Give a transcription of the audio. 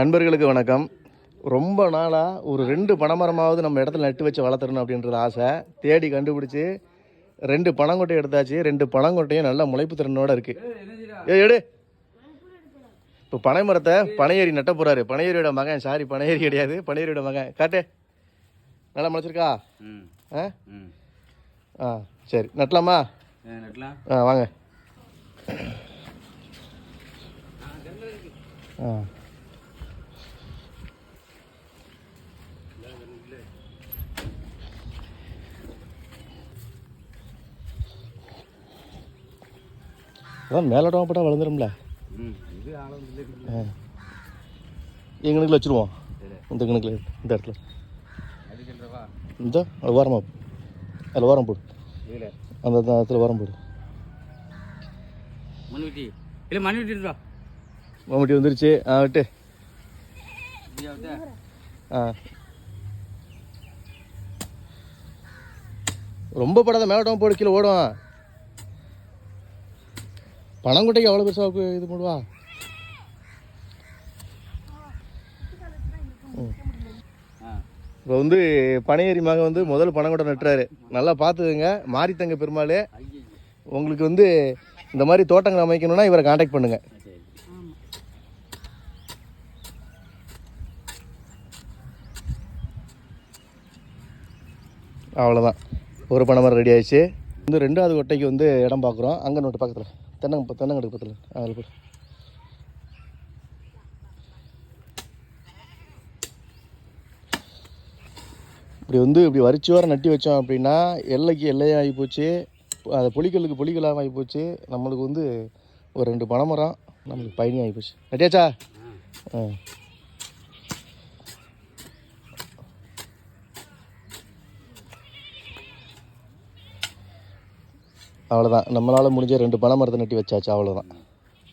நண்பர்களுக்கு வணக்கம். ரொம்ப நாளாக ஒரு 2 பனைமரமாவது நம்ம இடத்துல நட்டு வச்சு வளர்த்துறணும் அப்படின்றது ஆசை. தேடி கண்டுபிடிச்சி 2 பனங்கொட்டை எடுத்தாச்சு. 2 பனங்கொட்டையும் நல்லா முளைப்பு திறனோடு இருக்குது. எடு. இப்போ பனை மரத்தை பனையேறி நட்ட போகிறாரு. பனையேரியோட மகன். சாரி, பனையேறி கிடையாது, பனையேரியோட மகன். காட்டு. நல்லா முளைச்சிருக்கா? சரி, நட்டலாமா? வாங்க. அதான் மேலோட்டமாக போட்டால் வளர்ந்துரும்ல. எங்கள் கணக்கில் வச்சுருவோம். இந்த கணக்கில் இந்த இடத்துல இந்த ஓரமாக அதில் ஓரம் போடு. அந்த இடத்துல ஓரம் போடு. மம்முட்டி வந்துருச்சு. விட்டு. ரொம்ப படாத, மேலோட்டமாக போடு, கீழே ஓடும். பனங்கொட்டைக்கு எவ்வளோ பெருசாக இது பண்ணுவா? இப்போ வந்து பனையேரி மகன் வந்து முதல் பனங்கொட்டை நட்டுறாரு. நல்லா பார்த்துக்குங்க. மாரித்தங்க பெருமாள், உங்களுக்கு வந்து இந்த மாதிரி தோட்டங்கள் அமைக்கணும்னா இவரை காண்டாக்ட் பண்ணுங்க. அவ்வளோதான், ஒரு பனைமரம் ரெடி ஆயிடுச்சு. வந்து 2வது கொட்டைக்கு வந்து இடம் பார்க்குறோம். அங்கே நோட்டு பக்கத்தில் தென்னங்கடுக்கு பக்கத்தில் அதில் போடு. இப்படி வந்து இப்படி வரிச்சு வர நட்டி வச்சோம் அப்படின்னா எல்லைக்கு எல்லையாகி போச்சு. அது புலிகளுக்கு புலிகளாக ஆகி போச்சு. நம்மளுக்கு வந்து ஒரு 2 பனைமரம் நம்மளுக்கு பயணி ஆகி போச்சு. நட்டியாச்சா? அவ்வளோதான், நம்மளால் முடிஞ்ச 2 பனைமரத்தை நட்டி வச்சாச்சு. அவ்வளோதான்.